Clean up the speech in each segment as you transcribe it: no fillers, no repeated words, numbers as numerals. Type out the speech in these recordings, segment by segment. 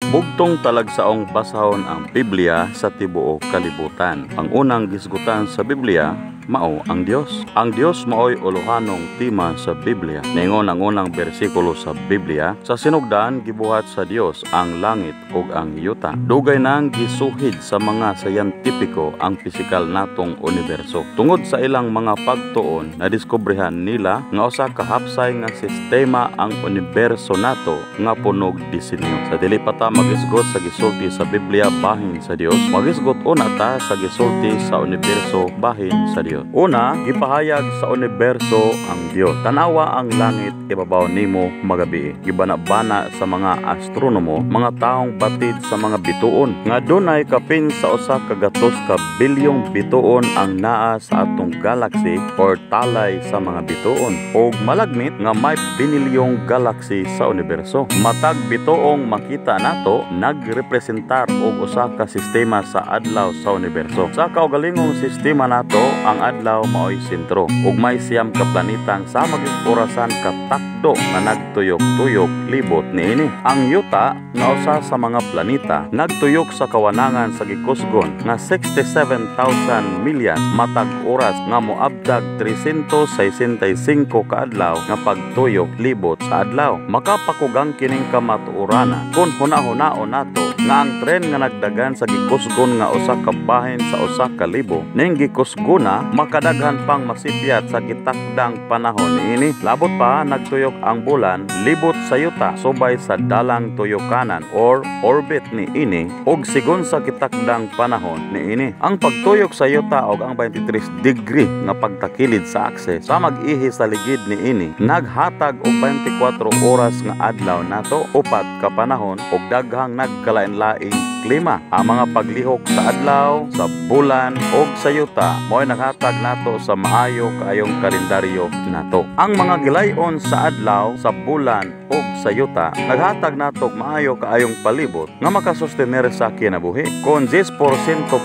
Bugtong talagsaong basahon ang Biblia sa tibuok kalibutan. Ang unang gisgutan sa Biblia mao ang Dios. Ang Dios maoy uluhanong tema sa Biblia. Ningon ang unang bersikulo sa Biblia, sa sinugdan gibuhat sa Dios ang langit ug ang yuta. Dugay nang gisuhid sa mga sayantipiko ang pisikal natong universo. Tungod sa ilang mga pagtuon na diskubrihan nila nga usa ka hapsay nga sistema ang universo nato nga punog disenyo. Sa dili pa ta magisgot sa gisulti sa Biblia bahin sa Dios, magisgot una ta sa gisulti sa universo bahin sa Dios. Una, gipahayag sa universo ang Dios. Tanawa ang langit ibabaw nimo magabi. Gibana-bana sa mga astronomo, mga taong batid sa mga bituon. Nga dunay kapin sa usa ka gatos ka bilyong bituon ang naa sa atong galaxy or talay sa mga bituon. O malagmit nga may binilyong galaxy sa universo. Matag bituong makita nato nagrepresentar og usa ka sistema sa adlaw sa universo. Sa kaugalingong sistema nato ang adlaw maoy sentro ug may siyam ka planetang sa maging-orasan ka takdo nga nagtuyok-tuyok libot niini. Ang yuta nga usa sa mga planeta nagtuyok sa kawanangan sa gikusgon nga 67,000 milyan matag oras nga moabdag 365 ka adlaw nga pagtuyok libot sa adlaw. Makapakugang kining kamatuorana kun hunahunao nato nga ang tren nga nagdagan sa gikusgon nga usa ka bahin sa usa ka libo ning gikusgona makadaghan pang masipyat sa gitakdang panahon niini. Labot pa nagtuyok ang bulan libot sa yuta subay sa dalang tuyokanan or orbit niini ug sigon sa gitakdang panahon niini. Ang pagtuyok sa yuta ug ang 23 degree nga pagtakilid sa akse sa mag-ihi sa ligid niini naghatag og 24 oras nga adlaw nato, upat ka panahon ug daghang nagkalain-laing klima. Ang mga paglihok sa adlaw, sa bulan ug sa yuta mo'y naghatag nato sa maayo kaayong kalendaryo nato. Ang mga gilayon sa adlaw, sa bulan ug sa yuta naghatag nato maayo kaayong palibot nga makasustener sa kinabuhi. Kung 10%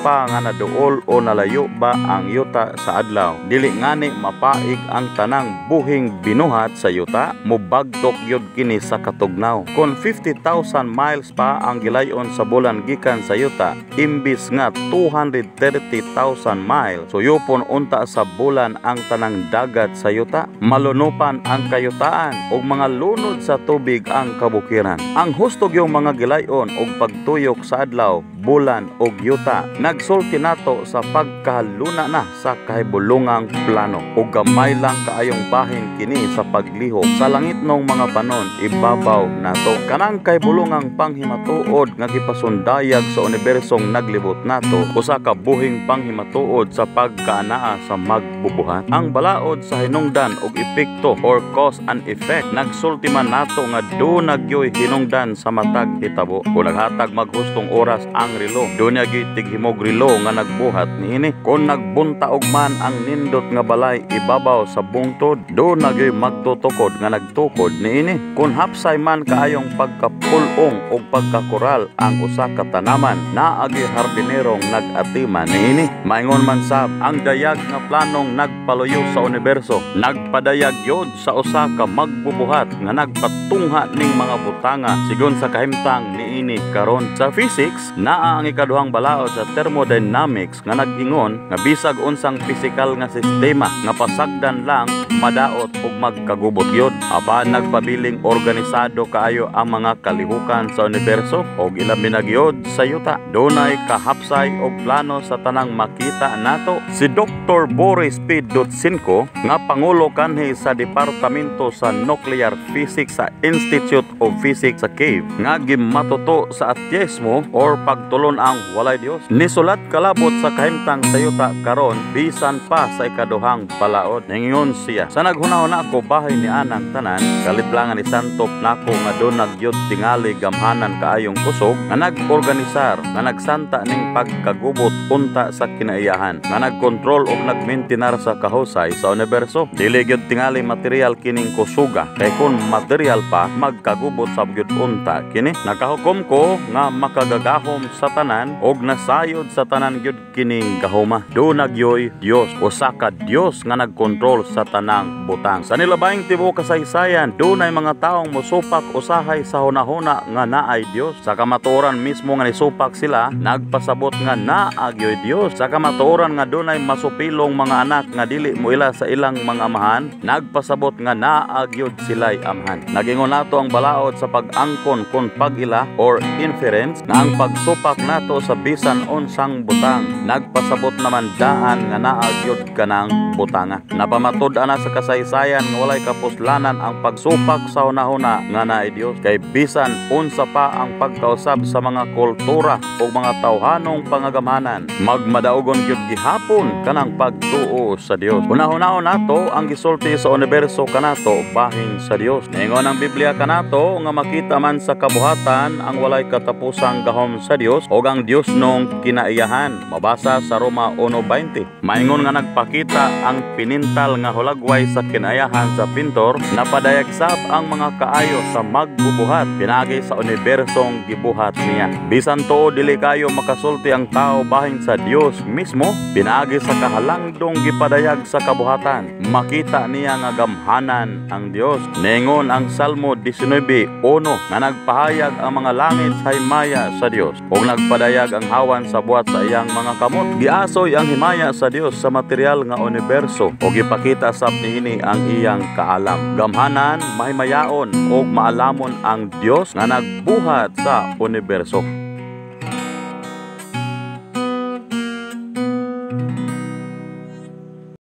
pa nga naduol o nalayo ba ang yuta sa adlaw, dili ngani mapaig ang tanang buhing binuhat sa yuta, mubagtok yun kini sa katugnaw. Kung 50,000 miles pa ang gilayon sa bulan gikan sa yuta, imbis nga 230,000 miles, suyupon unta sa bulan ang tanang dagat sa yuta, malunupan ang kayutaan ug mga lunod sa tubig ang kabukiran. Ang hustog yung mga gilayon ug pagtuyok sa adlaw, bulan ug yuta nagsulti nato sa pagkahaluna na sa kahibulungang plano ug gamay lang kaayong bahin kini sa paglihok sa langit nung mga panon ibabaw nato. Kanang kahibulungang panghimatuod nga gipasundayag sa unibersong naglibot nato usa ka buhing panghimatuod sa pagkaanaa sa magbubuhat. Ang balaod sa hinungdan ug epekto or cause and effect nagsulti man nato nga do nagyoy hinungdan sa matag hitabo. Kung naghatag maghustong oras ang relo, do nagyoy tighimog relo nga nagbuhat niini. Kung nagbunta og man ang nindot nga balay ibabaw sa bungtod, do nagyoy magtutukod nga nagtukod niini. Kung hapsay man kaayong pagkapulong o pagkakoral ang usa ka tanaman, naagi hardinerong nag-atiman niini. Maingon man sab ang dayag nga planong nagpaluyo sa universo, nagpadayag yod sa usa ka magbubuhat nga nagpatungha ning mga butanga sigon sa kahimtang niini karon. Sa physics naa ang ikaduhang balaod sa thermodynamics nga nag-ingon nga bisag unsang pisikal nga sistema nga pasagdan lang madaot ug magkagubot yod. Apan nagpabiling organisado kaayo ang mga kalihukan sa universo ug ilabi na gyud sa yuta. Dunay kahapsay og plano sa tanang makita nato. Si Dr. Boris P. Dutsenko nga pangulo kanhi sa Departamento sa Nuclear Physics sa Institute of Physics sa Kiev nga gimatuto sa ateismo or pagtulon ang walay Dios. Nisulat kalabot sa kahimtang sa yuta karon bisan pa sa ikaduhang balaod. Ningon siya, sa naghunahuna ko bahay ni anang tanan, kalitlangan ni santop nako nga doon nagyod tingali gamhanan kaayong kusog nga nag-organisar nga nagsanta ning pagkagubot unta sa kinaiyahan nga nagkontrol og nagmaintenar sa kahusay sa universo. Dili gyud tingali material kining kusuga kay kun material pa magkagubot sa gyud unta kini. Nakahukom ko nga makagagahom sa sa tanan og nasayod sa tanan gyud kining gahuma. Do nagyoy Dios, usa ka Dios nga nagkontrol sa tanang butang. Sa nilabayng tibuok kasaysayan, dunay mga taong mosupak usahay sa hunahuna nga naay Dios. Sa kamatuoran mismo nga nisupak sila, nagpasabot nga naagyoy Dios. Sa kamatuoran nga dunay masupilong mga anak nga dili moila sa ilang mga amahan, nagpasabot nga naagyod sila'y amahan. Nagingon nato ang balaod sa pag-angkon kun pag-ila or inference na ang pagsupak nato sa bisan unsang butang, nagpasabot naman daan nga naagyod kanang butanga. Napamatud-an na sa kasaysayan nga walay kapuslanan ang pagsupak sa hunahuna nga naay Dios, kay bisan unsa pa ang pagkausab sa mga kultura o mga tawhanong pangagamanan, magmadaugon gyud gihapon kanang pagtuo sa Dios. Hunahunahon nato ang gisulti sa universo kanato bahin sa Dios. Ningon ang Biblia kanato nga makita man sa kabuhatan ang walay katapusang gahom sa Dios o ang Dios nung kinaiyahan. Mabasa sa Roma 1:20. Maingon nga nagpakita ang pinintal nga hulagway sa kinaiyahan sa pintor, napadayag sab ang mga kaayo sa magbubuhat pinagi sa unibersong gibuhat niya. Bisan to dili kayo makasulti ang tao bahin sa Dios mismo, pinagi sa kahalangdong gipadayag sa kabuhatan, makita niya nga gamhanan ang Dios. Ningon ang Salmo 19:1 nga nagpahayag ang mga langit sa himaya sa Dios ug nagpadayag ang hawan sa buhat sa iyang mga kamot. Giasoy ang himaya sa Dios sa material nga universo ug gipakita sab niini ang iyang kaalam. Gamhanan, mahimayaon ug maalamon ang Dios nga nagbuhat sa universo.